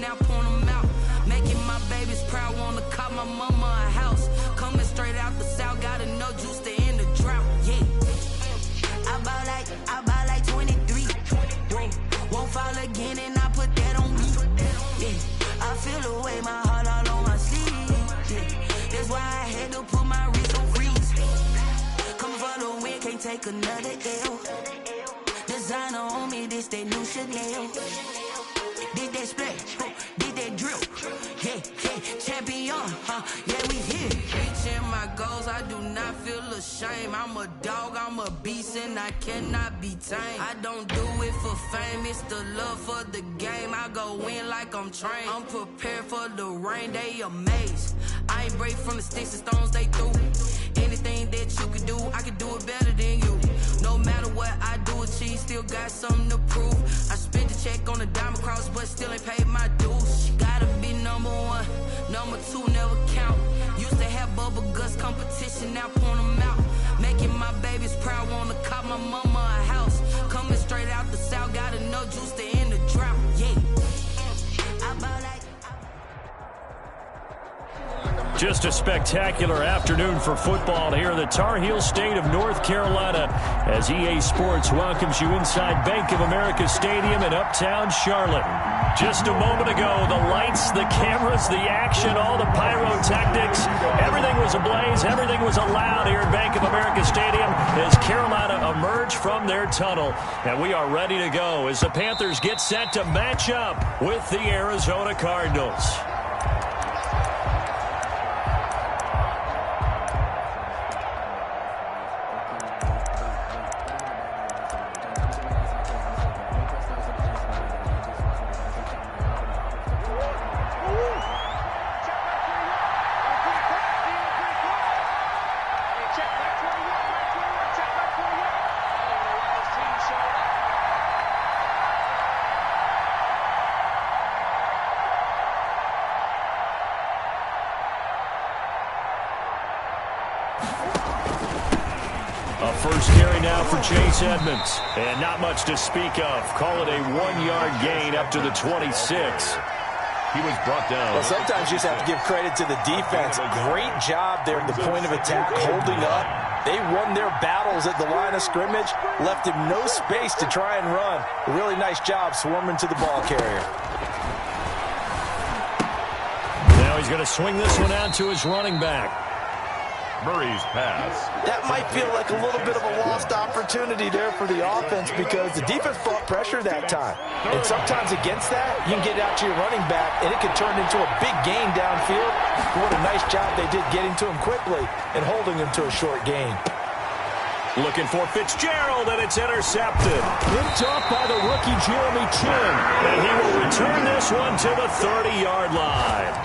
now point them out. Making my babies proud, wanna call my mama a house. Coming straight out the south, gotta know juice to end the drought. Yeah, I bought like 23. Whoa, won't fall again and I put that on me. Yeah, I feel the way, my heart all on my sleeve. Yeah, that's why I had to put my wrist on freeze. Coming for the win, can't take another L. Designer on me, this that new Chanel. Did that splash, did that drill. Yeah, champion, yeah, we here. Reaching my goals, I do not feel ashamed. I'm a dog, I'm a beast, and I cannot be tamed. I don't do it for fame, it's the love for the game. I go in like I'm trained. I'm prepared for the rain, they amazed. I ain't break from the sticks and stones they threw. Anything that you can do, I can do it better than you. No matter what I do, achieve, still got something to prove. I spent the check on the diamond cross, but still ain't paid my dues. Gotta be number one, number two never count. Used to have bubble guts competition, now point them out. Making my babies proud, wanna call my mama a house. Coming straight out the south, gotta know juice to end the drought. Yeah, I bought like. Just a spectacular afternoon for football here in the Tar Heel state of North Carolina as EA Sports welcomes you inside Bank of America Stadium in Uptown Charlotte. Just a moment ago, the lights, the cameras, the action, all the pyrotechnics, everything was ablaze, everything was allowed here at Bank of America Stadium as Carolina emerged from their tunnel. And we are ready to go as the Panthers get set to match up with the Arizona Cardinals. A first carry now for Chase Edmonds. And not much to speak of. Call it a 1-yard gain up to the 26. He was brought down. Well, sometimes you just have to give credit to the defense. Great job there at the point of attack, holding up. They won their battles at the line of scrimmage, left him no space to try and run. A really nice job swarming to the ball carrier. Now he's going to swing this one out to his running back. Murray's pass. That might feel like a little bit of a lost opportunity there for the offense because the defense brought pressure that time. And sometimes against that, you can get out to your running back, and it can turn into a big gain downfield. What a nice job they did getting to him quickly and holding him to a short gain. Looking for Fitzgerald, and it's intercepted. Picked off by the rookie Jeremy Chin. And he will return this one to the 30-yard line.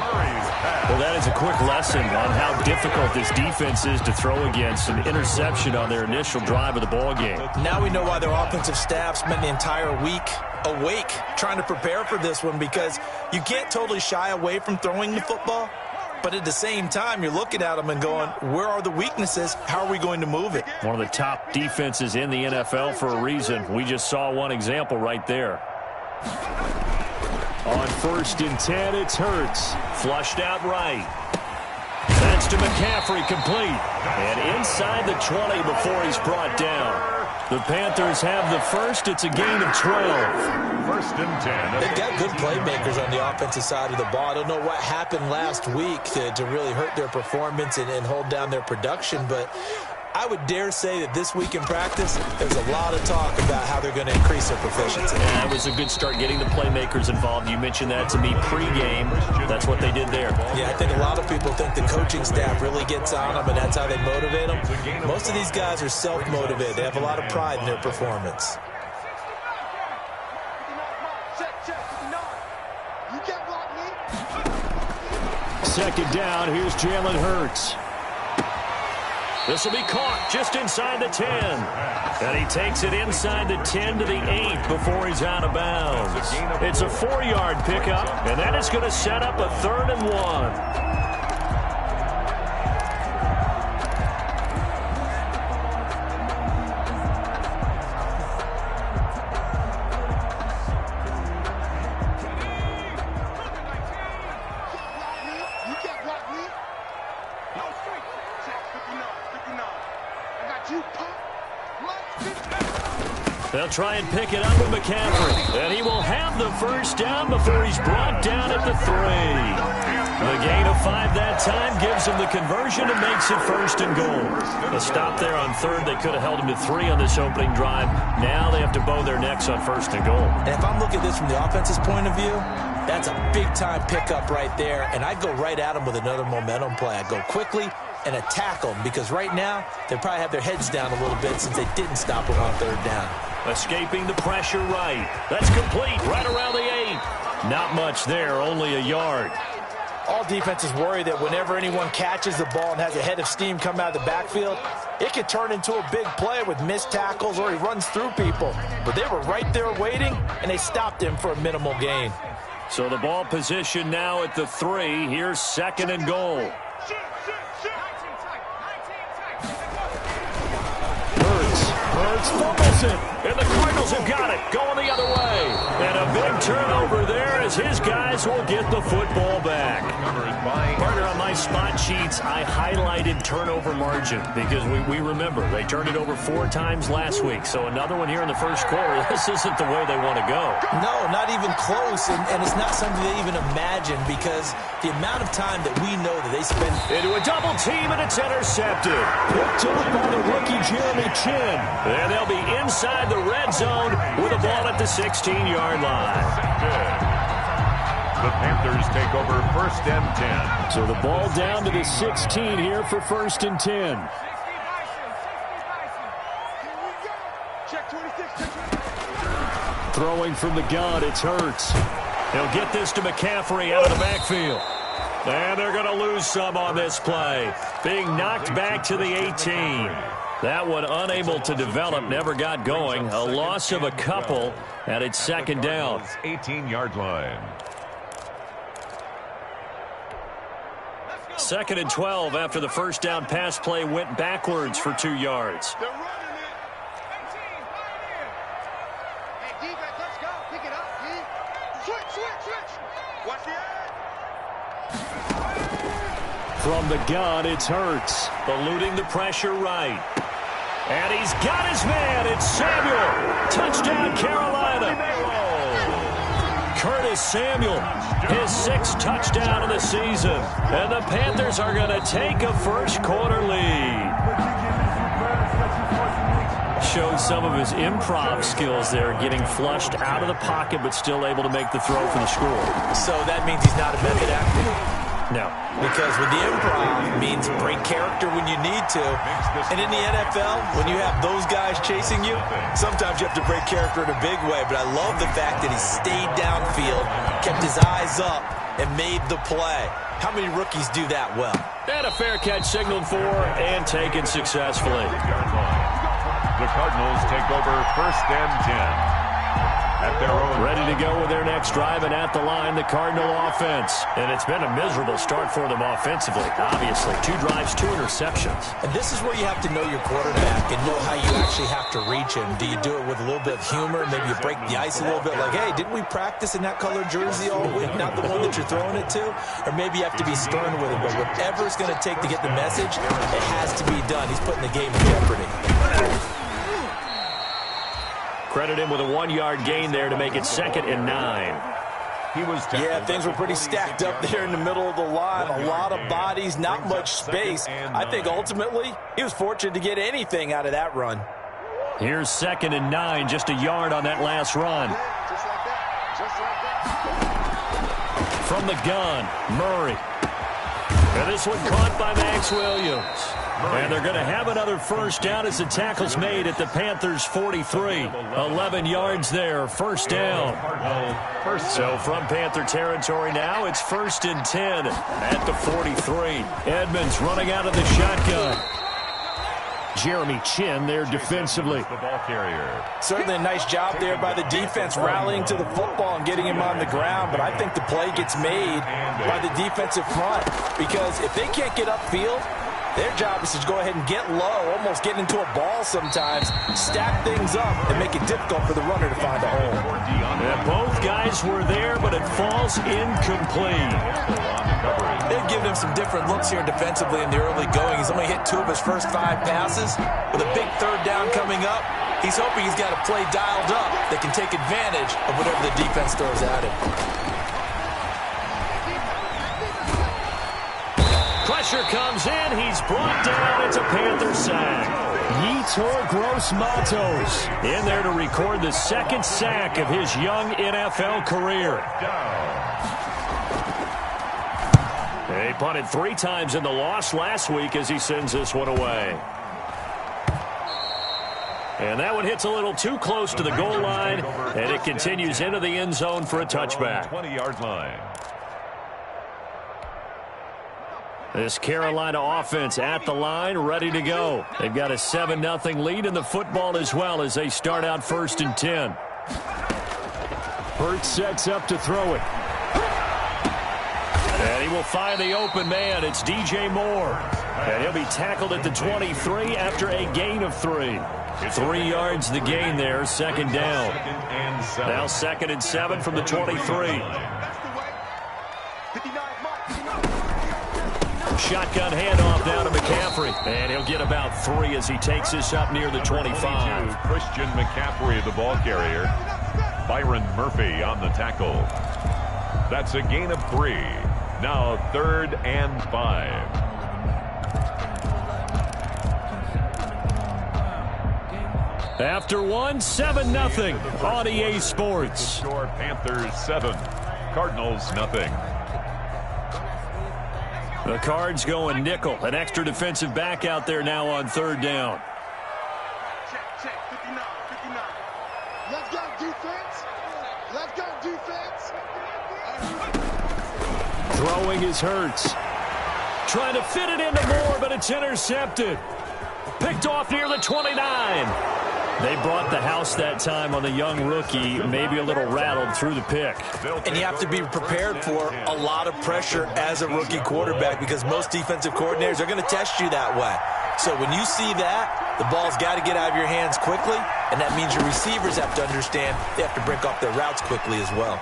Well, that is a quick lesson on how difficult this defense is to throw against. An interception on their initial drive of the ball game. Now we know why their offensive staff spent the entire week awake trying to prepare for this one, because you can't totally shy away from throwing the football. But at the same time, you're looking at them and going, where are the weaknesses? How are we going to move it? One of the top defenses in the NFL for a reason. We just saw one example right there. On 1st and 10, it's Hurts. Flushed out right. That's to McCaffrey, complete. And inside the 20 before he's brought down. The Panthers have the first. It's a gain of 12. 1st and 10. They've got good playmakers on the offensive side of the ball. I don't know what happened last week to really hurt their performance and hold down their production, but I would dare say that this week in practice, there's a lot of talk about how they're going to increase their proficiency. Yeah, it was a good start getting the playmakers involved. You mentioned that to me pregame. That's what they did there. Yeah, I think a lot of people think the coaching staff really gets on them, and that's how they motivate them. Most of these guys are self-motivated. They have a lot of pride in their performance. Second down, here's Jalen Hurts. This will be caught just inside the 10. And he takes it inside the 10 to the 8 before he's out of bounds. It's a 4-yard pickup, and that is going to set up a 3rd and 1. They'll try and pick it up with McCaffrey. And he will have the first down before he's brought down at the 3. The gain of 5 that time gives him the conversion and makes it 1st and goal. A stop there on 3rd. They could have held him to 3 on this opening drive. Now they have to bow their necks on 1st and goal. And if I'm looking at this from the offense's point of view, that's a big-time pickup right there. And I'd go right at him with another momentum play. I'd go quickly and attack them because right now they probably have their heads down a little bit since they didn't stop him on 3rd down. Escaping the pressure right. That's complete right around the 8. Not much there, only a yard. All defenses worry that whenever anyone catches the ball and has a head of steam come out of the backfield, it could turn into a big play with missed tackles or he runs through people. But they were right there waiting, and they stopped him for a minimal gain. So the ball position now at the 3. Here's 2nd and goal. Hurts fumbles it, and the Cardinals have got it, going the other way. And a big turnover there as his guys will get the football back. Partner, on my spot sheets, I highlighted turnover margin because we remember they turned it over 4 times last week. So another one here in the first quarter. This isn't the way they want to go. No, not even close, and it's not something they even imagine because the amount of time that we know that they spend. Into a double team, and it's intercepted. Picked up by the rookie Jeremy Chin. And they'll be inside the red zone with a ball at the 16-yard line. The Panthers take over 1st and 10. So the ball down to the 16 here for 1st and 10. Throwing from the gun, it's Hurts. They'll get this to McCaffrey out of the backfield. And they're going to lose some on this play. Being knocked back to the 18. That one unable to develop, never got going. A loss of a couple, and it's 2nd down. 18-yard line. 2nd and 12 after the first down pass play went backwards for 2 yards. They're running it. 18, right here. Hey, defense, let's go. Pick it up, D. Switch. Watch the edge. From the gun, it's Hurts. Eluding the pressure right. And he's got his man. It's Samuel. Touchdown, Carolina. Curtis Samuel, his 6th touchdown of the season. And the Panthers are going to take a first quarter lead. Showed some of his improv skills there, getting flushed out of the pocket but still able to make the throw for the score. So that means he's not a method actor? No. Because with the improv means break character when you need to. And in the NFL, when you have those guys chasing you, sometimes you have to break character in a big way. But I love the fact that he stayed downfield, kept his eyes up, and made the play. How many rookies do that well? And a fair catch signaled for and taken successfully. The Cardinals take over 1st and 10. At their own. Ready to go with their next drive, and at the line, the Cardinal offense. And it's been a miserable start for them offensively, obviously. 2 drives, 2 interceptions. And this is where you have to know your quarterback and know how you actually have to reach him. Do you do it with a little bit of humor? Maybe you break the ice a little bit like, hey, didn't we practice in that color jersey all week, not the one that you're throwing it to? Or maybe you have to be stern with him. But whatever it's going to take to get the message, it has to be done. He's putting the game in jeopardy. Credit him with a 1-yard gain there to make it 2nd and 9. Yeah, things were pretty stacked up there in the middle of the line. A lot of bodies, not much space. I think ultimately he was fortunate to get anything out of that run. Here's 2nd and 9, just a yard on that last run. Just like that. From the gun, Murray. And this one caught by Max Williams. And they're going to have another first down as the tackle's made at the Panthers' 43. 11 yards there, first down. So from Panther territory now, it's 1st and 10 at the 43. Edmonds running out of the shotgun. Jeremy Chin there defensively. The ball carrier. Certainly a nice job there by the defense rallying to the football and getting him on the ground, but I think the play gets made by the defensive front because if they can't get upfield, their job is to go ahead and get low, almost get into a ball sometimes, stack things up, and make it difficult for the runner to find a hole. And both guys were there, but it falls incomplete. They've given him some different looks here defensively in the early going. He's only hit 2 of his first 5 passes. With a big 3rd down coming up, He's hoping he's got a play dialed up that can take advantage of whatever the defense throws at him. Pressure comes in. He's brought down. It's a Panther sack. Yetur Gross-Matos in there to record the second sack of his young NFL career. He punted 3 times in the loss last week as he sends this one away. And that one hits a little too close to the goal line, and it continues into the end zone for a touchback. 20-yard line. This Carolina offense at the line, ready to go. They've got a 7-0 lead in the football as well as they start out 1st and 10. Hurts sets up to throw it. And he will find the open man. It's DJ Moore. And he'll be tackled at the 23 after a gain of 3. 3 yards the gain there, 2nd down. Now 2nd and 7 from the 23. Shotgun handoff down to McCaffrey. And he'll get about 3 as he takes this up near the 25. Christian McCaffrey, the ball carrier. Byron Murphy on the tackle. That's a gain of 3. Now 3rd and 5. After 1, 7-0 on EA Sports. Score Panthers 7, Cardinals nothing. The Cards going nickel. An extra defensive back out there now on 3rd down. Check, 59, 59. Let's go, defense. Let's go, defense. Throwing is Hurts. Trying to fit it into Moore, but it's intercepted. Picked off near the 29. They brought the house that time on the young rookie, maybe a little rattled through the pick. And you have to be prepared for a lot of pressure as a rookie quarterback because most defensive coordinators are going to test you that way. So when you see that, the ball's got to get out of your hands quickly, and that means your receivers have to understand they have to break off their routes quickly as well.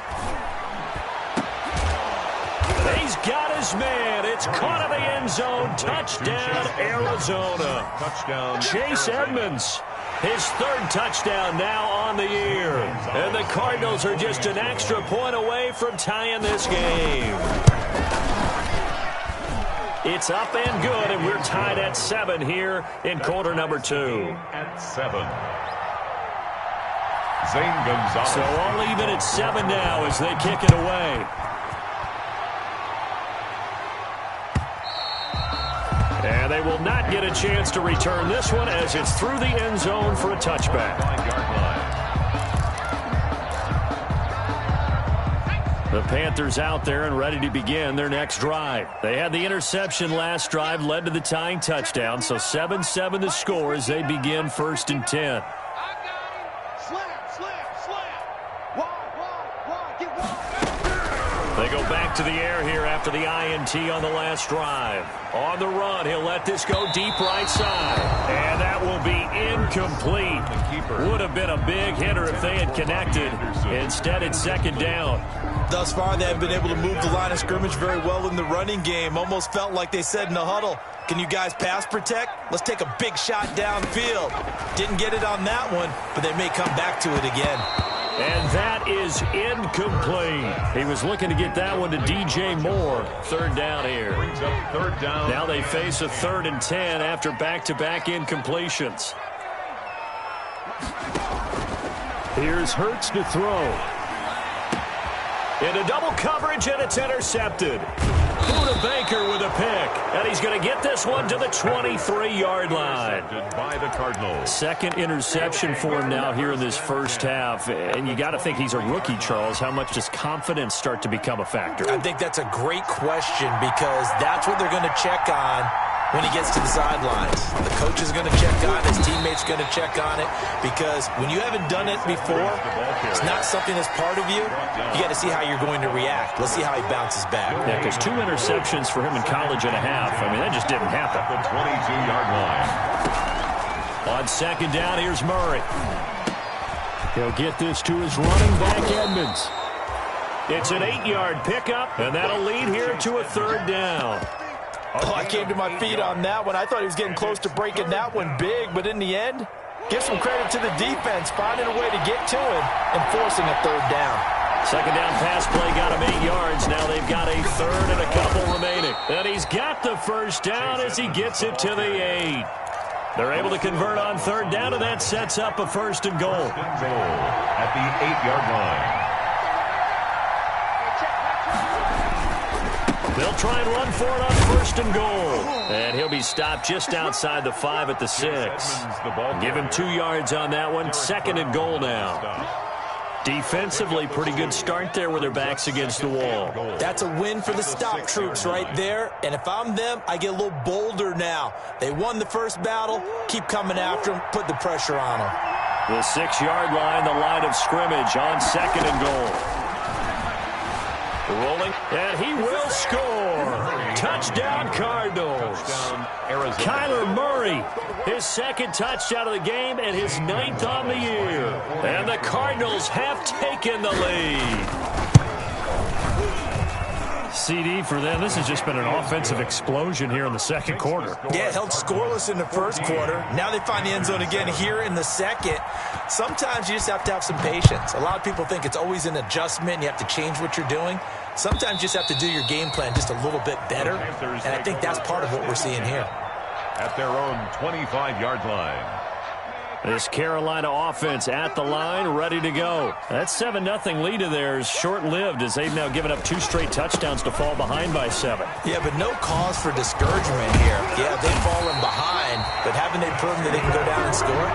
He's got his man. It's caught in the end zone. Touchdown, Arizona. Touchdown. Chase Edmonds. His 3rd touchdown now on the year. And the Cardinals are just an extra point away from tying this game. It's up and good, and we're tied at 7 here in quarter number 2. At 7. Zane Gonzalez. So all even at 7 now as they kick it away. And they will not get a chance to return this one as it's through the end zone for a touchback. The Panthers out there and ready to begin their next drive. They had the interception last drive, led to the tying touchdown, so 7-7 the score as they begin 1st and 10. They go back to the air here after the INT on the last drive. On the run, he'll let this go deep right side. And that will be incomplete. Would have been a big hitter if they had connected. Instead, it's 2nd down. Thus far, they haven't been able to move the line of scrimmage very well in the running game. Almost felt like they said in the huddle, can you guys pass protect? Let's take a big shot downfield. Didn't get it on that one, but they may come back to it again. And that is incomplete. He was looking to get that one to DJ Moore. 3rd down here. Brings up 3rd down. Now they face a 3rd and 10 after back-to-back incompletions. Here's Hurts to throw. Into double coverage, and it's intercepted. Buda Baker with a pick. And he's going to get this one to the 23-yard line. By the Cardinals. 2nd interception for him now here in this first half. And you got to think he's a rookie, Charles. How much does confidence start to become a factor? I think that's a great question because that's what they're going to check on when he gets to the sidelines. The coach is going to check on it. His teammates are going to check on it because when you haven't done it before, it's not something that's part of you. You got to see how you're going to react. Let's see how he bounces back. Yeah, because 2 interceptions for him in college and a half. I mean, that just didn't happen. The 22-yard line. On 2nd down, here's Murray. He'll get this to his running back, Edmonds. It's an 8-yard pickup, and that'll lead here to a 3rd down. Oh, I came to my feet on that one. I thought he was getting close to breaking that one big, but in the end, Give some credit to the defense, finding a way to get to him and forcing a third down. Second down pass play got him 8 yards. Now they've got a third and a couple remaining. And he's got the first down as he gets it to the 8. They're able to convert on third down, and that sets up a first and goal. At the 8-yard line. They'll try and run for it on first and goal. And he'll be stopped just outside the 5 at the 6. Give him 2 yards on that one. Second and goal now. Defensively, pretty good start there with their backs against the wall. That's a win for the stop troops right there. And if I'm them, I get a little bolder now. They won the first battle. Keep coming after them. Put the pressure on them. The 6-yard line, the line of scrimmage on second and goal. Rolling, and he will score. Touchdown, Cardinals. Kyler Murray, his second touchdown of the game and his 9th on the year. And the Cardinals have taken the lead. CD for them. This has just been an offensive explosion here in the second quarter. Yeah, held scoreless in the first quarter. Now they find the end zone again here in the second. Sometimes you just have to have some patience. A lot of people think it's always an adjustment. You have to change what you're doing. Sometimes you just have to do your game plan just a little bit better. And I think that's part of what we're seeing here. At their own 25-yard line. This Carolina offense at the line, ready to go. That 7-0 lead of theirs short-lived as they've now given up 2 straight touchdowns to fall behind by 7. Yeah, but no cause for discouragement here. Yeah, they've fallen behind, but haven't they proven that they can go down and score?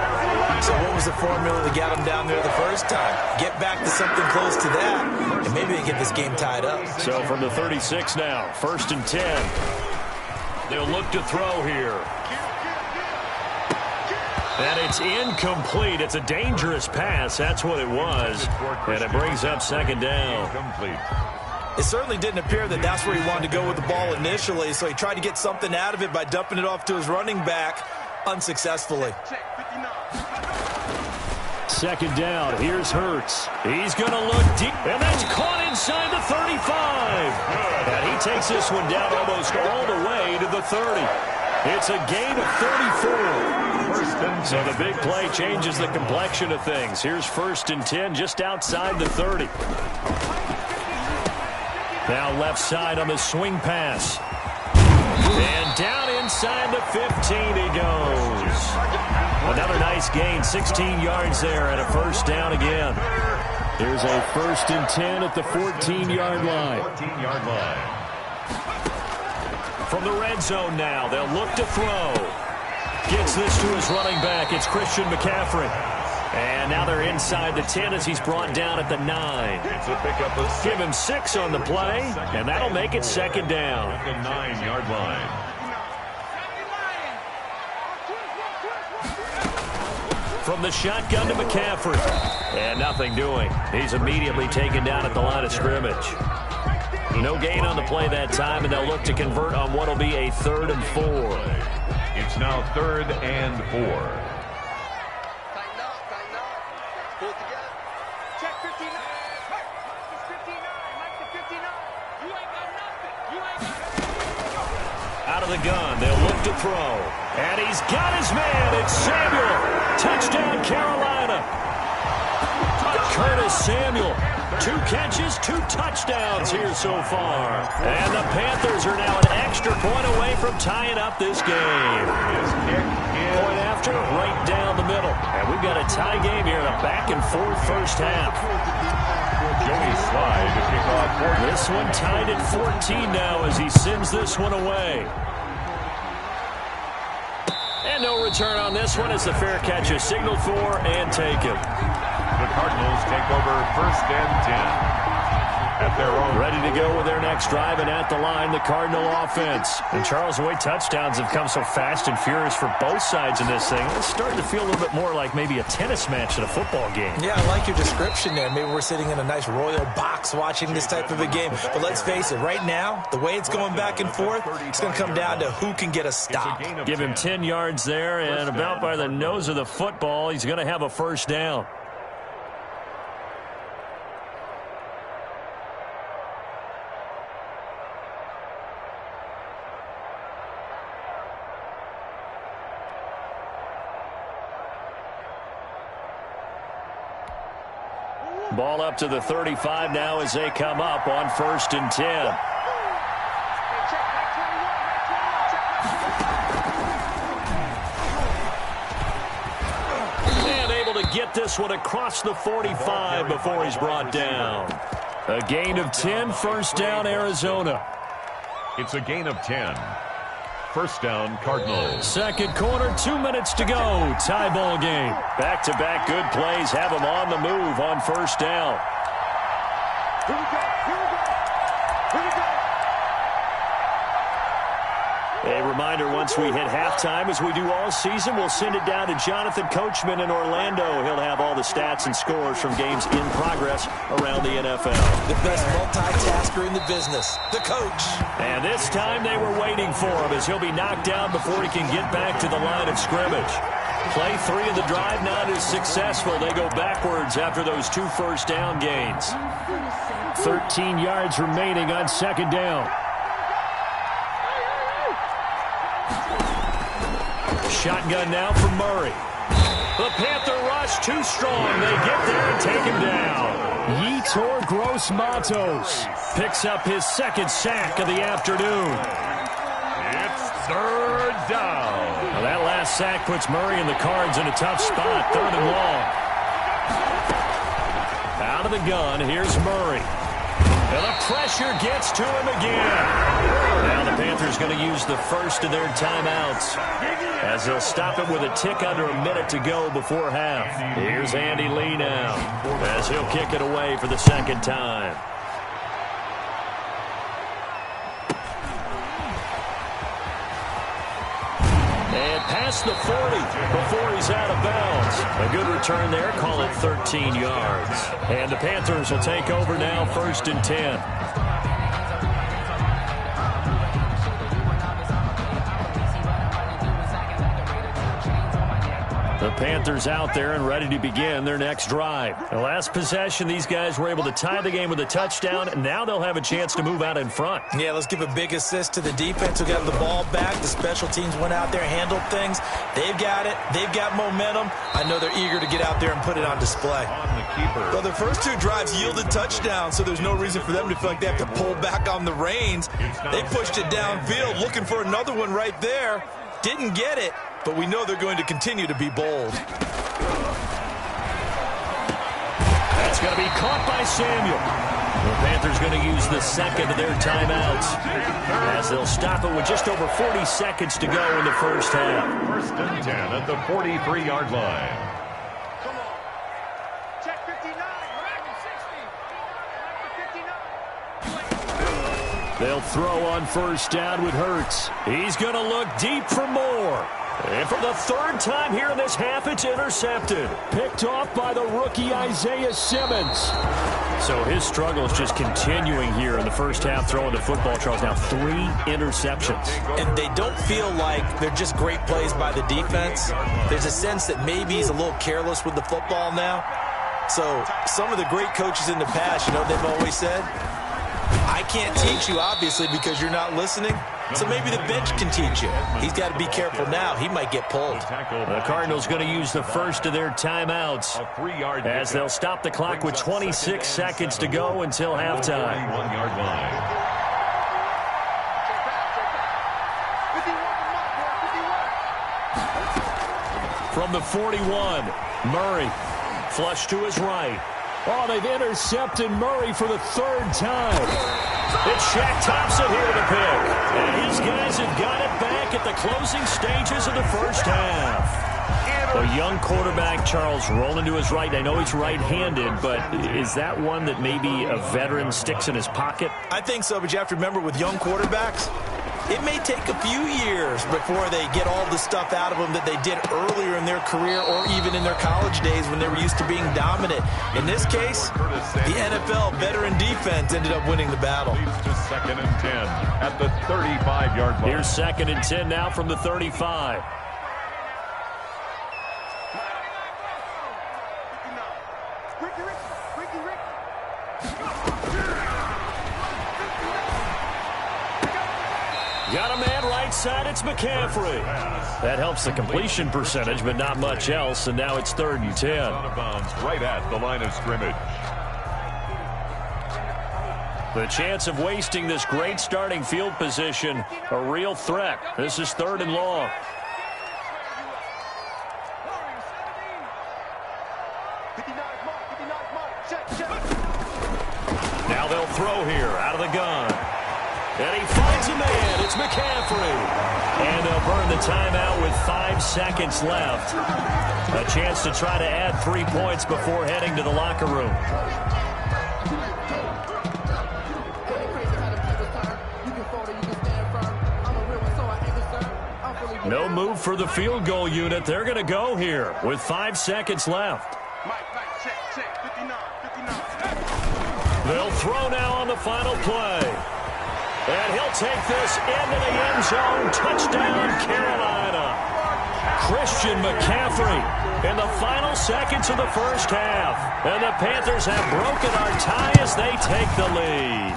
So what was the formula that got them down there the first time? Get back to something close to that, and maybe they get this game tied up. So from the 36 now, 1st and 10. They'll look to throw here. And it's incomplete. It's a dangerous pass. That's what it was. And it brings up second down. It certainly didn't appear that that's where he wanted to go with the ball initially, so he tried to get something out of it by dumping it off to his running back unsuccessfully. Second down. Here's Hurts. He's going to look deep. And that's caught inside the 35. And he takes this one down almost all the way to the 30. It's a gain of 34. So the big play changes the complexion of things. Here's 1st and 10 just outside the 30. Now left side on the swing pass. And down inside the 15 he goes. Another nice gain, 16 yards there and a first down again. Here's a 1st and 10 at the 14-yard line. From the red zone now, they'll look to throw. Gets this to his running back. It's Christian McCaffrey. And now they're inside the 10 as he's brought down at the 9. It's a pickup of 6. Give him 6 on the play, and that'll make it second down. At the 9-yard line. From the shotgun to McCaffrey. And nothing doing. He's immediately taken down at the line of scrimmage. No gain on the play that time, and they'll look to convert on what will be a 3rd and 4. It's now 3rd and 4. Tighten up, tighten up. Pull it together. Check 59. Mike, it's 59. Mike to 59. You ain't got nothing. You ain't got nothing. Out of the gun, they'll look to throw. And he's got his man. It's Samuel. Touchdown, Carolina. Curtis Samuel. 2 catches, 2 touchdowns here so far. And the Panthers are now an extra point away from tying up this game. Point after, right down the middle. And we've got a tie game here in a back-and-forth first half. Joey Slye to kick off. This one tied at 14 now as he sends this one away. And no return on this one as the fair catch is signaled for and taken. The Cardinals take over 1st and 10. At their own. Ready to go with their next drive, and at the line, the Cardinal offense. And Charles, the way touchdowns have come so fast and furious for both sides in this thing, it's starting to feel a little bit more like maybe a tennis match at a football game. Yeah, I like your description there. Maybe we're sitting in a nice royal box watching this type of a game. But let's face it, right now, the way it's going back and forth, it's going to come down to who can get a stop. Give him 10 yards there, and about by the nose of the football, he's going to have a first down. Ball up to the 35 now as they come up on 1st and 10. And able to get this one across the 45 before he's brought down. A gain of 10, 1st down, Arizona. It's a gain of 10. 1st down, Cardinals. Second quarter, 2 minutes to go. Tie ball game. Back-to-back good plays have them on the move on 1st down. Here we go. Here we go. A reminder, once we hit halftime, as we do all season, we'll send it down to Jonathan Coachman in Orlando. He'll have all the stats and scores from games in progress around the NFL. The best multitasker in the business, the coach. And this time they were waiting for him as he'll be knocked down before he can get back to the line of scrimmage. Play 3 of the drive not as successful. They go backwards after those 2 1st down gains. 13 yards remaining on 2nd down. Shotgun now for Murray. The Panther rush too strong. They get there and take him down. Yetur Gross-Matos picks up his 2nd sack of the afternoon. It's 3rd down. Well, that last sack puts Murray and the Cards in a tough spot. 3rd and long. Out of the gun, here's Murray. And the pressure gets to him again. Now the Panthers going to use the first of their timeouts as they'll stop it with a tick under a minute to go before half. Here's Andy Lee now as he'll kick it away for the 2nd time. And past the 40 before he's out of bounds. A good return there, call it 13 yards. And the Panthers will take over now, 1st and 10. The Panthers out there and ready to begin their next drive. The last possession, these guys were able to tie the game with a touchdown. Now they'll have a chance to move out in front. Yeah, let's give a big assist to the defense who got the ball back. The special teams went out there, handled things. They've got it. They've got momentum. I know they're eager to get out there and put it on display. On the keeper. Well, their first 2 drives yielded touchdowns, so there's no reason for them to feel like they have to pull back on the reins. They pushed it downfield, looking for another one right there. Didn't get it. But we know they're going to continue to be bold. That's going to be caught by Samuel. The Panthers going to use the 2nd of their timeouts as they'll stop it with just over 40 seconds to go in the 1st half. 1st and 10 at the 43-yard line. Come on. Check 59. 60. They'll throw on 1st down with Hurts. He's going to look deep for more. And for the 3rd time here in this half, it's intercepted. Picked off by the rookie Isaiah Simmons. So his struggle is just continuing here in the 1st half, throwing the football. Charles, now 3 interceptions. And they don't feel like they're just great plays by the defense. There's a sense that maybe he's a little careless with the football now. So some of the great coaches in the past, you know what they've always said? I can't teach you, obviously, because you're not listening. So maybe the bench can teach you. He's got to be careful now. He might get pulled. The Cardinals going to use the first of their timeouts as they'll stop the clock with 26 seconds to go until halftime. 1-yard line. From the 41, Murray flush to his right. Oh, they've intercepted Murray for the 3rd time. It's Shaq Thompson here to the pick. And his guys have got it back at the closing stages of the 1st half. A young quarterback, Charles, rolling to his right. I know he's right-handed, but is that one that maybe a veteran sticks in his pocket? I think so, but you have to remember with young quarterbacks, it may take a few years before they get all the stuff out of them that they did earlier in their career or even in their college days when they were used to being dominant. In this case, the NFL veteran defense ended up winning the battle. Leads to 2nd and 10 at the 35-yard line. Here's 2nd and 10 now from the 35. Got a man right side, it's McCaffrey. That helps the completion percentage, but not much else, and now it's 3rd and 10. Out of bounds right at the line of scrimmage. The chance of wasting this great starting field position, a real threat. This is 3rd and long. Now they'll throw here out of the gun. And he finds a man. It's McCaffrey. And they'll burn the timeout with 5 seconds left. A chance to try to add 3 points before heading to the locker room. No move for the field goal unit. They're going to go here with 5 seconds left. They'll throw now on the final play. And he'll take this into the end zone. Touchdown, Carolina. Christian McCaffrey in the final seconds of the first half. And the Panthers have broken our tie as they take the lead.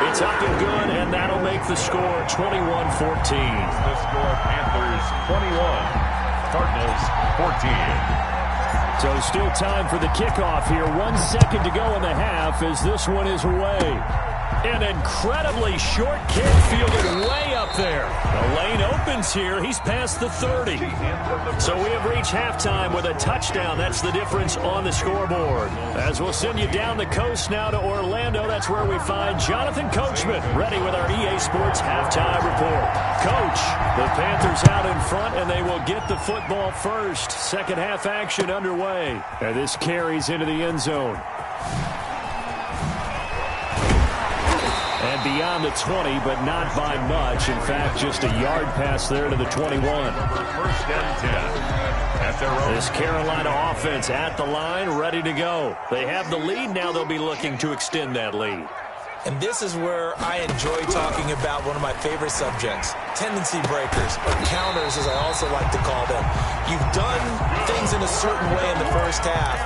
It's up and good, and that'll make the score 21-14. The score, Panthers 21, Cardinals 14. So still time for the kickoff here. 1 second to go in the half as this one is away. An incredibly short kick fielded way up there. The lane opens here. He's past the 30. So we have reached halftime with a touchdown. That's the difference on the scoreboard. As we'll send you down the coast now to Orlando, that's where we find Jonathan Coachman ready with our EA Sports halftime report. Coach, the Panthers out in front, and they will get the football first. Second half action underway. And this carries into the end zone. And beyond the 20, but not by much. In fact, just a yard pass there to the 21. First and 10. At their own. This Carolina offense at the line, ready to go. They have the lead. Now they'll be looking to extend that lead. And this is where I enjoy talking about one of my favorite subjects, tendency breakers, or counters as I also like to call them. You've done things in a certain way in the first half,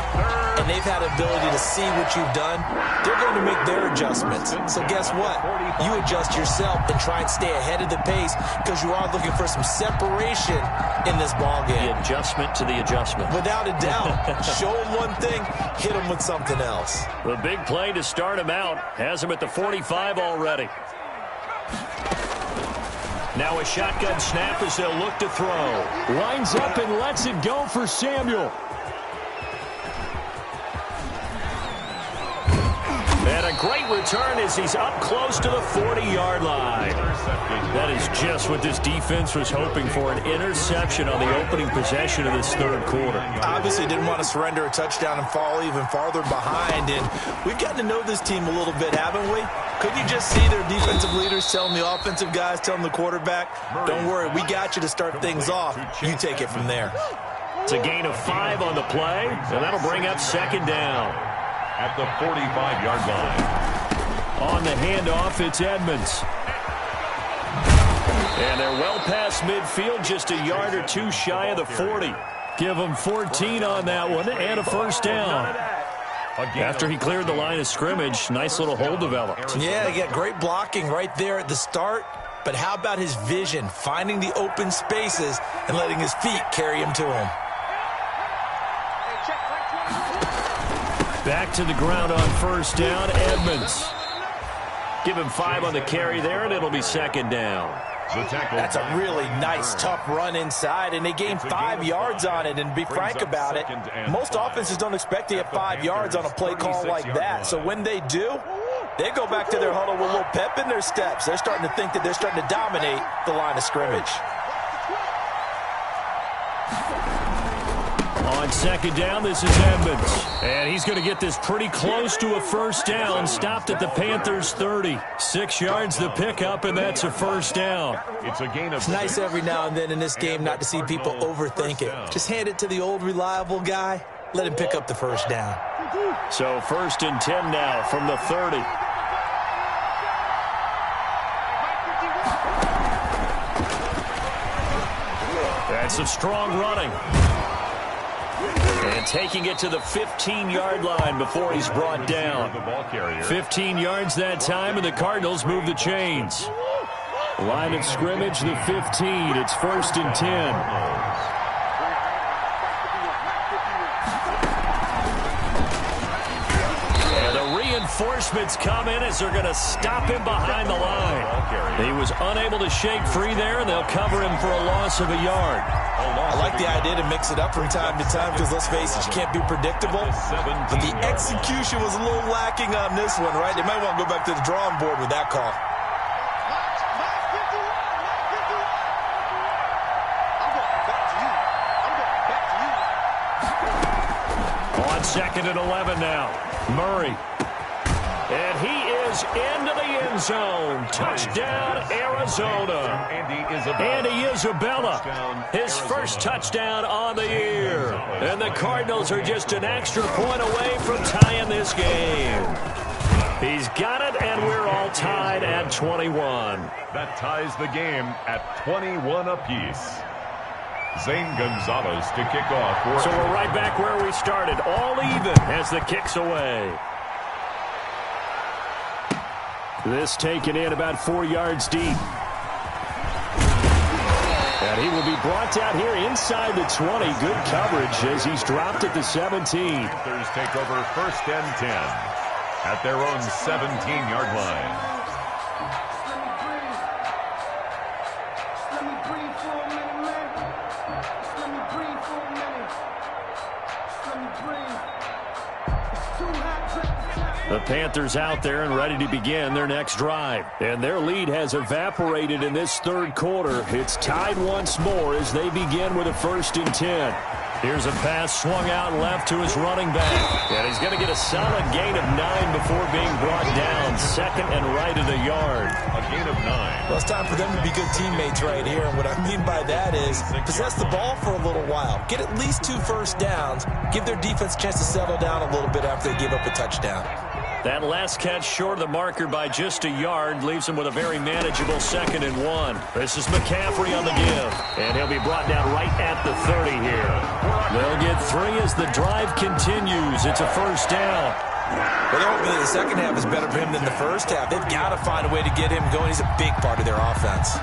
and they've had ability to see what you've done. They're going to make their adjustments. So guess what? You adjust yourself and try and stay ahead of the pace because you are looking for some separation in this ballgame. The adjustment to the adjustment. Without a doubt. Show them one thing, hit them with something else. The big play to start him out has him at the 45 already. Now a shotgun snap as they'll look to throw. Lines up and lets it go for Samuel. And a great return as he's up close to the 40-yard line. That is just what this defense was hoping for, an interception on the opening possession of this third quarter. Obviously didn't want to surrender a touchdown and fall even farther behind. And we've gotten to know this team a little bit, haven't we? Couldn't you just see their defensive leaders telling the offensive guys, telling the quarterback, don't worry, we got you to start things off. You take it from there. It's a gain of 5 on the play, and that'll bring up second down. At the 45-yard line. On the handoff, it's Edmonds. And they're well past midfield, just a yard or two shy of the 40. Give them 14 on that one, and a first down. After he cleared the line of scrimmage, nice little hole developed. Yeah, he got great blocking right there at the start. But how about his vision, finding the open spaces and letting his feet carry him to him? Back to the ground on first down, Edmonds. Give him 5 on the carry there, and it'll be second down. That's a really nice, tough run inside, and they gained 5 yards on it. And be frank about it, most offenses don't expect to get 5 yards on a play call like that. So when they do, they go back to their huddle with a little pep in their steps. They're starting to think that they're starting to dominate the line of scrimmage. On second down, this is Edmonds. And he's going to get this pretty close to a first down. Stopped at the Panthers' 30. 6 yards the pickup, and that's a first down. It's a gain of It's nice every now and then in this game not to see people overthink it. Just hand it to the old reliable guy. Let him pick up the first down. So first and 10 now from the 30. That's some strong running. And taking it to the 15-yard line before he's brought down. 15 yards that time, and the Cardinals move the chains. Line of scrimmage, the 15. It's first and 10. reinforcements come in as they're going to stop him behind the line. He was unable to shake free there, and they'll cover him for a loss of a yard. I like the idea to mix it up from time to time because, let's face it, you can't be predictable. But the execution was a little lacking on this one, right? They might want to go back to the drawing board with that call. On 2nd and 11 now. Murray. And he is into the end zone. Touchdown, Arizona. Andy Isabella, his first touchdown on the year. And the Cardinals are just an extra point away from tying this game. He's got it, and we're all tied at 21. That ties the game at 21 apiece. Zane Gonzalez to kick off. So we're right back where we started, all even as the kick's away. This taken in about 4 yards deep. And he will be brought down here inside the 20. Good coverage as he's dropped at the 17. Panthers take over 1st and 10 at their own 17-yard line. The Panthers out there and ready to begin their next drive. And their lead has evaporated in this 3rd quarter. It's tied once more as they begin with a 1st and 10. Here's a pass swung out left to his running back. And he's going to get a solid gain of 9 before being brought down. 2nd and right at a yard. A gain of 9. Well, it's time for them to be good teammates right here. And what I mean by that is possess the ball for a little while. Get at least 2 first downs. Give their defense a chance to settle down a little bit after they give up a touchdown. That last catch short of the marker by just a yard leaves him with a very manageable 2nd and 1. This is McCaffrey on the give. And he'll be brought down right at the 30 here. They'll get 3 as the drive continues. It's a 1st down. Well, they're hoping that the second half is better for him than the first half. They've got to find a way to get him going. He's a big part of their offense.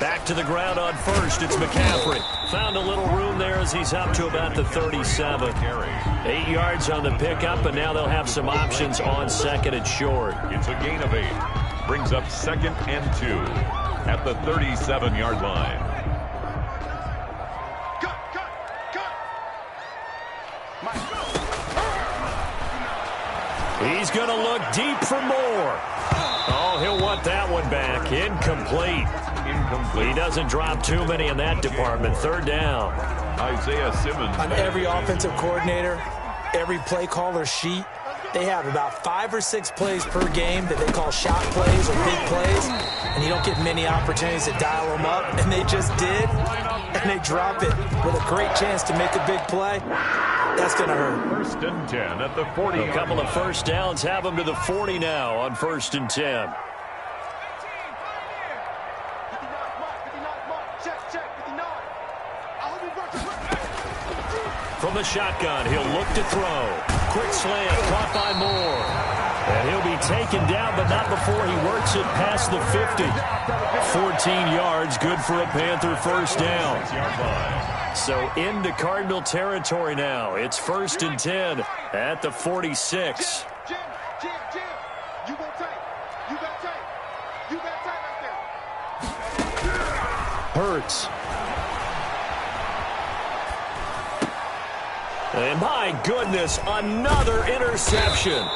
Back to the ground on 1st. It's McCaffrey. Found a little room there as he's up to about the 37. 8 yards on the pickup, and now they'll have some options on 2nd and short. It's a gain of 8. Brings up 2nd and 2 at the 37-yard line. He's going to look deep for more. Oh, he'll want that one back. Incomplete. He doesn't drop too many in that department. 3rd down. Isaiah Simmons. On every offensive coordinator, every play caller sheet, they have about 5 or 6 plays per game that they call shot plays or big plays, and you don't get many opportunities to dial them up, and they just did, and they drop it with a great chance to make a big play. That's going to hurt. 1st and 10 at the 40. A couple of first downs have them to the 40 now on 1st and 10. From the shotgun, he'll look to throw. Quick slant, caught by Moore. And he'll be taken down, but not before he works it past the 50. 14 yards, good for a Panther 1st down. So into Cardinal territory now. It's 1st and 10 at the 46. Jim, you got tight. You got tight right there. Hurts. And my goodness, another interception.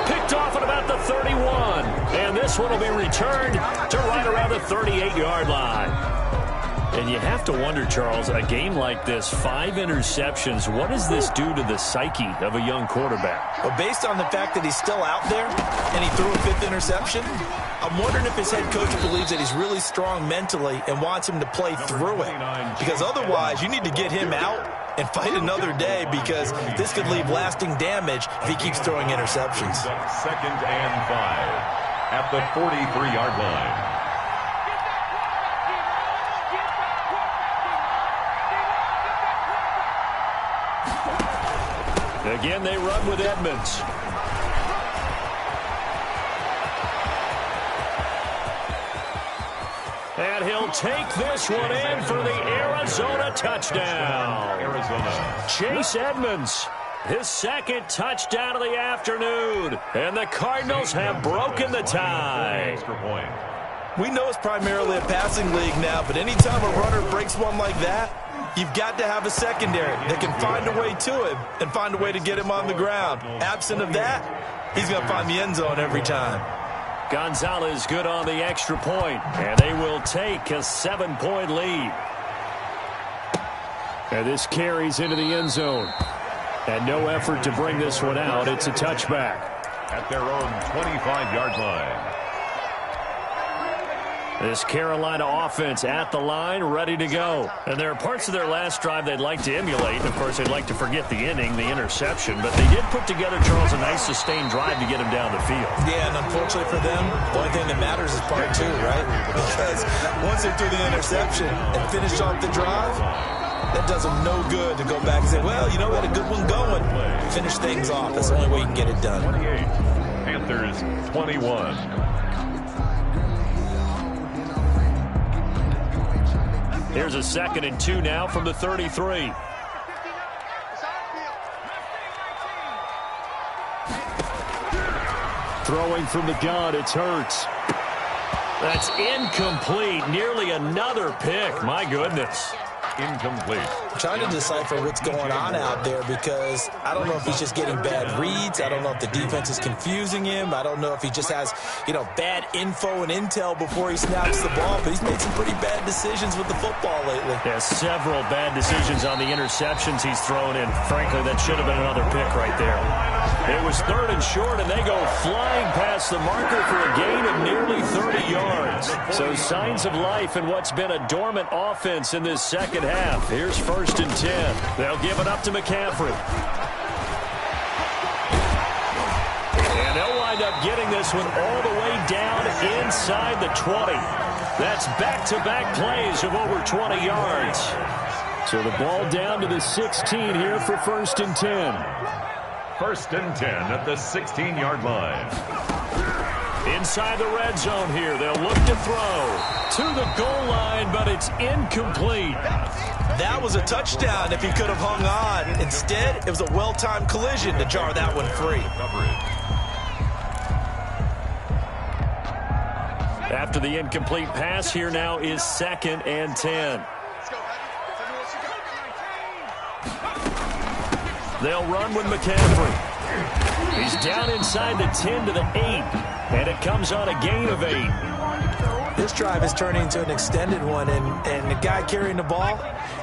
Picked off at about the 31. And this one will be returned to right around the 38-yard line. And you have to wonder, Charles, a game like this, 5 interceptions, what does this do to the psyche of a young quarterback? Well, based on the fact that he's still out there and he threw a 5th interception, I'm wondering if his head coach believes that he's really strong mentally and wants him to play through it. Because otherwise, you need to get him out and fight another day, because this could leave lasting damage if he keeps throwing interceptions. 2nd and 5 at the 43-yard line. Again, they run with Edmonds. And he'll take this one in for the Arizona touchdown. Arizona. Chase Edmonds, his second touchdown of the afternoon. And the Cardinals have broken the tie. Extra point. We know it's primarily a passing league now, but anytime a runner breaks one like that, you've got to have a secondary that can find a way to him and find a way to get him on the ground. Absent of that, he's going to find the end zone every time. Gonzalez good on the extra point, and they will take a 7-point lead. And this carries into the end zone. And no effort to bring this one out. It's a touchback. At their own 25-yard line. This Carolina offense at the line, ready to go. And there are parts of their last drive they'd like to emulate. And, of course, they'd like to forget the inning, the interception. But they did put together, Charles, a nice sustained drive to get him down the field. Yeah, and unfortunately for them, the only thing that matters is part two, right? Because once they threw the interception and finished off the drive, that does them no good to go back and say, well, you know, we had a good one going. Finish things off. That's the only way you can get it done. 28. Panthers 21. Here's a 2nd and 2 now from the 33. Throwing from the gun, it's Hurts. That's incomplete. Nearly another pick. My goodness. Incomplete. I'm trying to decipher what's going on out there because I don't know if he's just getting bad reads. I don't know if the defense is confusing him. I don't know if he just has, bad info and intel before he snaps the ball. But he's made some pretty bad decisions with the football lately. Yeah, several bad decisions on the interceptions he's thrown in. Frankly, that should have been another pick right there. It was 3rd and short, and they go flying past the marker for a gain of nearly 30 yards. So signs of life in what's been a dormant offense in this second half. Here's 1st and 10. They'll give it up to McCaffrey. And they'll wind up getting this one all the way down inside the 20. That's back-to-back plays of over 20 yards. So the ball down to the 16 here for 1st and 10. 1st and 10 at the 16-yard line. Inside the red zone here. They'll look to throw to the goal line, but it's incomplete. That was a touchdown if he could have hung on. Instead, it was a well-timed collision to jar that one free. After the incomplete pass, here now is 2nd and 10. They'll run with McCaffrey. He's down inside the 10 to the 8, and it comes on a gain of 8. This drive is turning into an extended one, and the guy carrying the ball,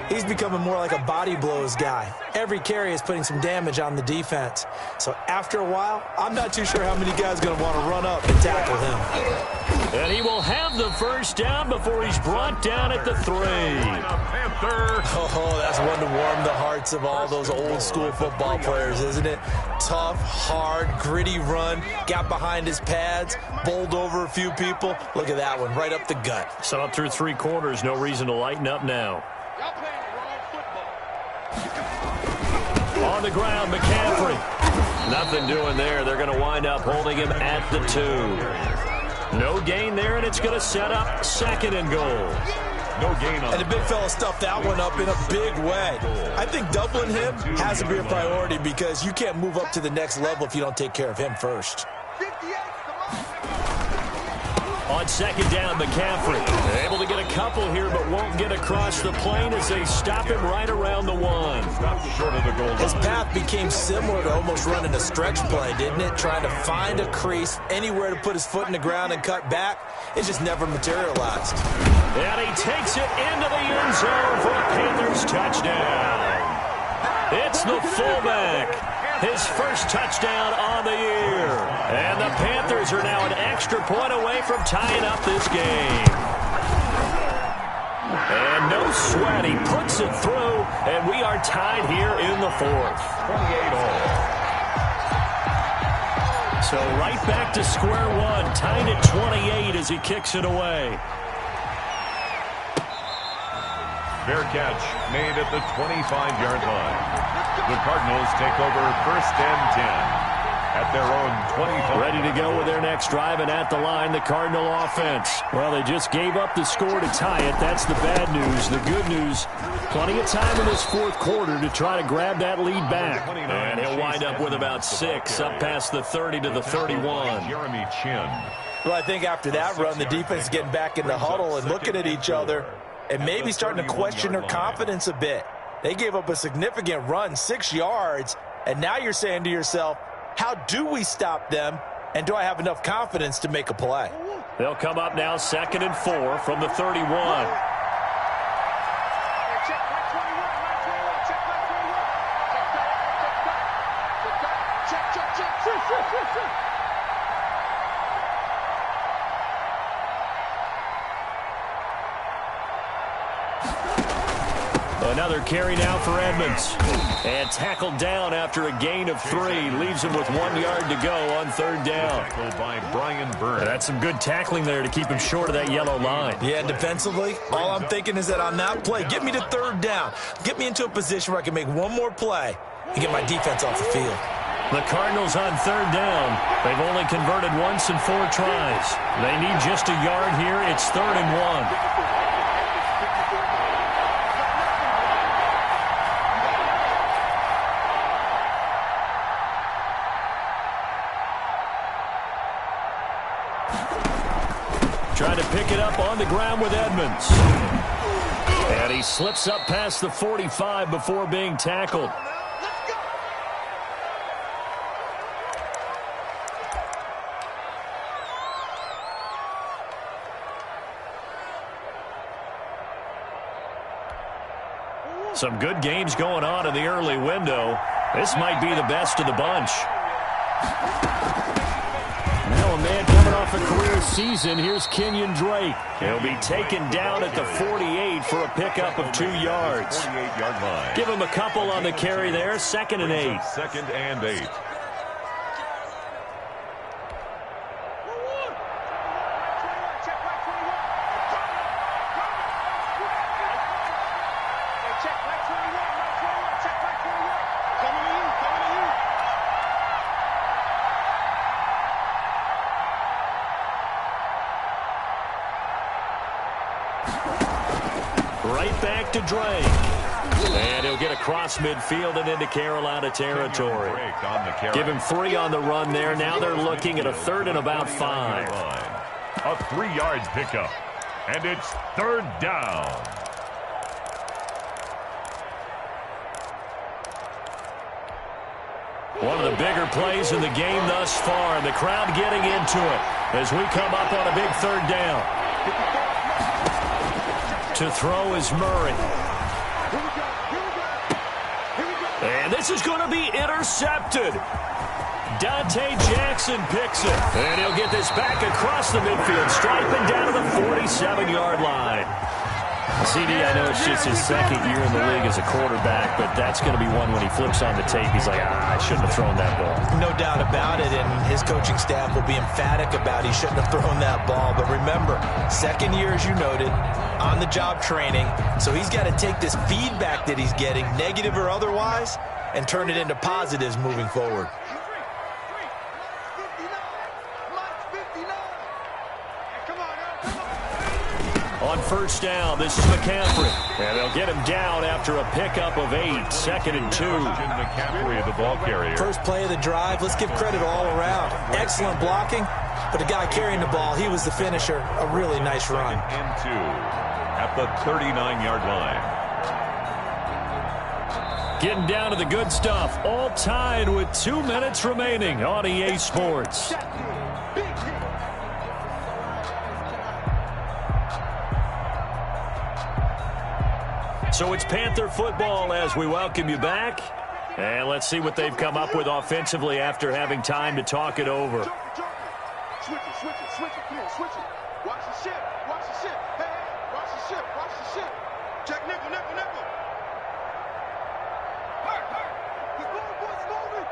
he's becoming more like a body blows guy. Every carry is putting some damage on the defense. So after a while, I'm not too sure how many guys are going to want to run up and tackle him. And he will have the 1st down before he's brought down at the 3. Oh, that's one to warm the hearts of all those old-school football players, isn't it? Tough, hard, gritty run, got behind his pads, bowled over a few people. Look at that one, right up the gut. So up through 3 quarters, no reason to lighten up now. On the ground, McCaffrey. Nothing doing there. They're going to wind up holding him at the 2. No gain there, and it's going to set up 2nd and goal. No gain on. And the big fella stuffed that one up in a big way. I think doubling him has to be a priority because you can't move up to the next level if you don't take care of him first. On 2nd down, McCaffrey. They're able to get a couple here, but won't get across the plane as they stop him right around the 1. Stopped short of the goal line. His path became similar to almost running a stretch play, didn't it? Trying to find a crease, anywhere to put his foot in the ground and cut back. It just never materialized. And he takes it into the end zone for a Panthers touchdown. It's the fullback. His 1st touchdown on the year. And the Panthers are now an extra point away from tying up this game. And no sweat. He puts it through, and we are tied here in the 4th. 28 all. So right back to square one, tied at 28 as he kicks it away. Fair catch made at the 25-yard line. The Cardinals take over 1st and 10. at their own 25. Ready to go with their next drive, and at the line, the Cardinal offense. Well, they just gave up the score to tie it. That's the bad news. The good news, plenty of time in this fourth quarter to try to grab that lead back. And he'll wind up with about 6, up past the 30 to the 31. Jeremy Chin. Well, I think after that run, the defense is getting back in the huddle and looking at each other and maybe starting to question their confidence a bit. They gave up a significant run, 6 yards, and now you're saying to yourself, how do we stop them, and do I have enough confidence to make a play? They'll come up now 2nd and 4 from the 31. Another carry now for Edmonds. And tackled down after a gain of 3. Leaves him with 1 yard to go on 3rd down. Tackled by Brian Burns. That's some good tackling there to keep him short of that yellow line. Yeah, defensively, all I'm thinking is that on that play, get me to 3rd down. Get me into a position where I can make one more play and get my defense off the field. The Cardinals on 3rd down. They've only converted once in 4 tries. They need just a yard here. It's 3rd and 1. Trying to pick it up on the ground with Edmonds. And he slips up past the 45 before being tackled. Some good games going on in the early window. This might be the best of the bunch. Now a man coming off a career season. Here's Kenyon Drake. He'll be taken down at the 48 for a pickup of 2 yards. 48-yard line. Give him a couple on the carry there. 2nd and 8. 2nd and 8. Right back to Drake. And he'll get across midfield and into Carolina territory. Give him 3 on the run there. Now they're looking at a 3rd and about 5. A 3-yard pickup. And it's 3rd down. One of the bigger plays in the game thus far. And the crowd getting into it as we come up on a big 3rd down. To throw is Murray. And this is going to be intercepted. Dante Jackson picks it. And he'll get this back across the midfield, striping down to the 47-yard line. CD, I know it's just his 2nd year in the league as a quarterback, but that's going to be one when he flips on the tape. He's like, I shouldn't have thrown that ball. No doubt about it, and his coaching staff will be emphatic about he shouldn't have thrown that ball. But remember, 2nd year, as you noted, on-the-job training, so he's got to take this feedback that he's getting, negative or otherwise, and turn it into positives moving forward. On 1st down, this is McCaffrey. And they'll get him down after a pickup of 8. 2nd and 2. McCaffrey, the ball carrier. First play of the drive, let's give credit all around. Excellent blocking, but the guy carrying the ball, he was the finisher. A really nice run. 2nd and 2 at the 39-yard line. Getting down to the good stuff. All tied with 2 minutes remaining on EA Sports. So it's Panther football as we welcome you back. And let's see what they've come up with offensively after having time to talk it over. Switch it, switch it, switch it. Come on, switch it. Watch the ship, watch the ship. Hey, hey, watch the ship, watch the ship. Check nickel, nickel, nickel. Hurt, hurt. He's moving, boys, moving.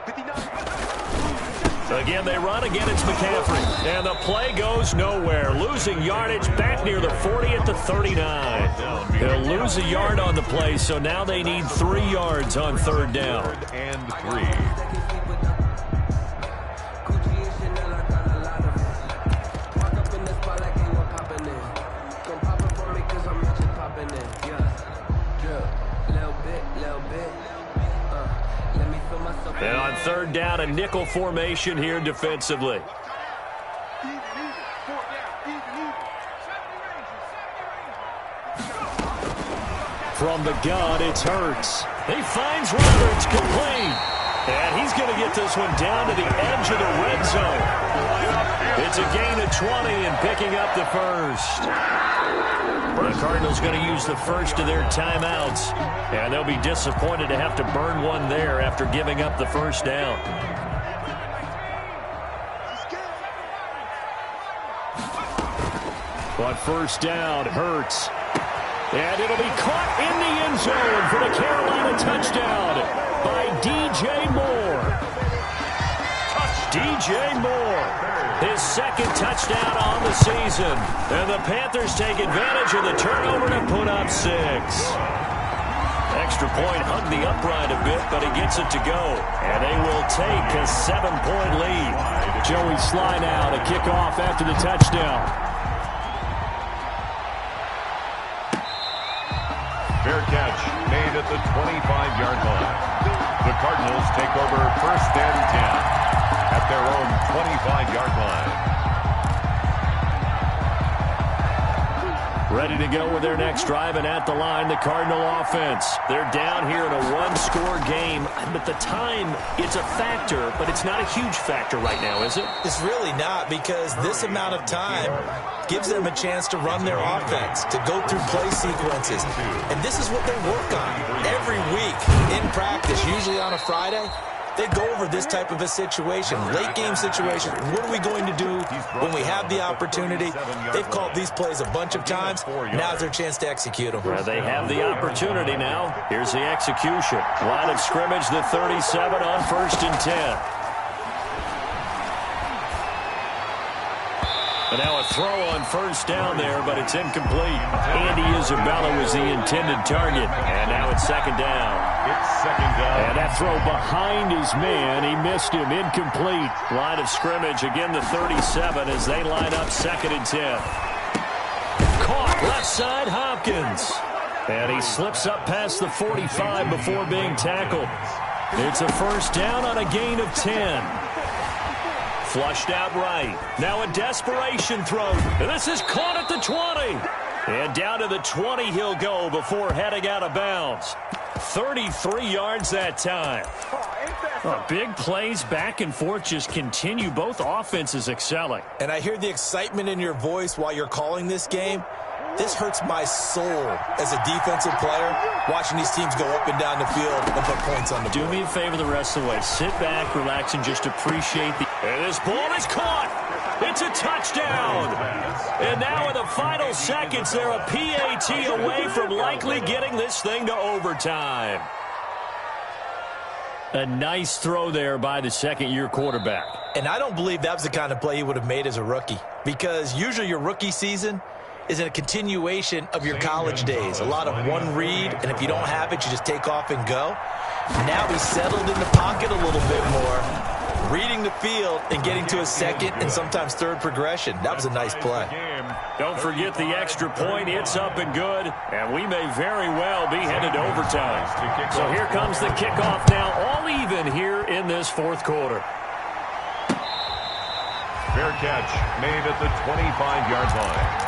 59. Again, they run. Again, it's McCaffrey. And the play goes nowhere. Losing yardage back near the 40 at the 39. They'll lose a yard on the play, so now they need 3 yards on third down. 3rd and 3. And on third down, a nickel formation here defensively. From the gun, it's Hurts. He finds Roberts, complete. And he's going to get this one down to the edge of the red zone. It's a gain of 20 and picking up the first. The Cardinals going to use the first of their timeouts. And they'll be disappointed to have to burn one there after giving up the first down. On first down, Hurts. And it'll be caught in the end zone for the Carolina touchdown by DJ Moore. DJ Moore, his second touchdown on the season. And the Panthers take advantage of the turnover to put up 6. Extra point hugged the upright a bit, but he gets it to go. And they will take a 7-point lead. Joey Sly now to kick off after the touchdown. Fair catch made at the 25-yard line. The Cardinals take over 1st and 10 at their own 25-yard line. Ready to go with their next drive, and at the line, the Cardinal offense. They're down here in a 1-score game, but the time, it's a factor, but it's not a huge factor right now, is it? It's really not, because this amount of time gives them a chance to run their offense, to go through play sequences. And this is what they work on every week in practice, usually on a Friday. They go over this type of a situation, late game situation. What are we going to do when we have the opportunity? They've called these plays a bunch of times. Now's their chance to execute them. Well, they have the opportunity now. Here's the execution. Line of scrimmage, the 37 on 1st and 10. And now a throw on first down there, but it's incomplete. Andy Isabella was the intended target. And now it's 2nd down. It's 2nd down. And that throw behind his man. He missed him. Incomplete. Line of scrimmage, again the 37 as they line up 2nd and 10. Caught left side, Hopkins. And he slips up past the 45 before being tackled. It's a first down on a gain of 10. Flushed out right. Now a desperation throw. And this is caught at the 20. And down to the 20 he'll go before heading out of bounds. 33 yards that time. Big plays back and forth just continue. Both offenses excelling. And I hear the excitement in your voice while you're calling this game. This hurts my soul as a defensive player, watching these teams go up and down the field and put points on the board. Do me a favor the rest of the way. Sit back, relax, and just appreciate the... And this ball is caught. It's a touchdown. And now in the final seconds, they're a PAT away from likely getting this thing to overtime. A nice throw there by the second-year quarterback. And I don't believe that was the kind of play he would have made as a rookie, because usually your rookie season is a continuation of your college days. A lot of one read, and if you don't have it, you just take off and go. Now he's settled in the pocket a little bit more, reading the field and getting to a second and sometimes third progression. That was a nice play. Don't forget the extra point. It's up and good, and we may very well be headed to overtime. So here comes the kickoff now, all even here in this 4th quarter. Fair catch made at the 25-yard line.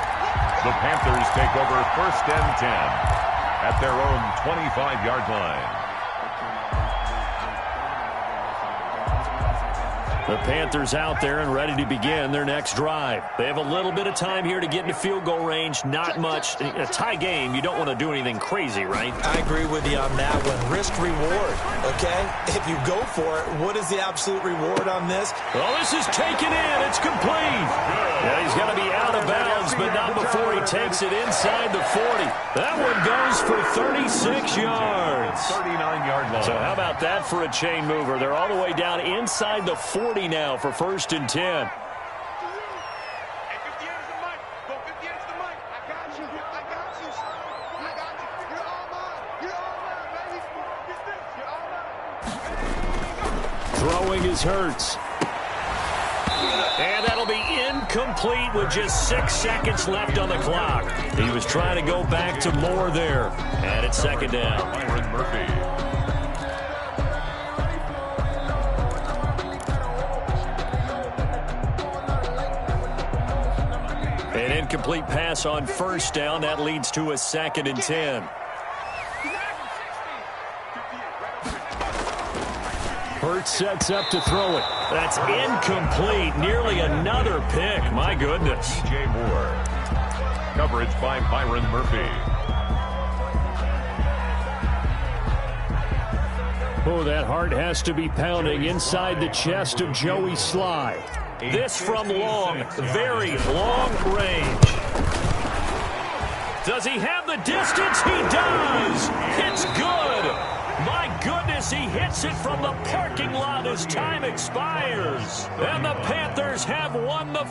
The Panthers take over 1st and 10 at their own 25-yard line. The Panthers out there and ready to begin their next drive. They have a little bit of time here to get into field goal range. Not much. A tie game, you don't want to do anything crazy, right? I agree with you on that one. Risk reward, okay? If you go for it, what is the absolute reward on this? Well, this is taken in. It's complete. Yeah, he's going to be out of bounds, but not before he takes it inside the 40. That one goes for 36 yards. 39-yard line. So how about that for a chain mover? They're all the way down inside the 40 30 now for 1st and 10. Throwing is Hurts. And that'll be incomplete with just 6 seconds left on the clock. He was trying to go back to more there. And it's 2nd down. Byron Murphy. An incomplete pass on 1st down. That leads to a 2nd and 10. Hurts sets up to throw it. That's incomplete. Nearly another pick. My goodness. DJ Moore. Coverage by Byron Murphy. Oh, that heart has to be pounding inside the chest of Joey Sly. This from long, very long range. Does he have the distance? He does. It's good. My goodness, he hits it from the parking lot as time expires. And the Panthers have won the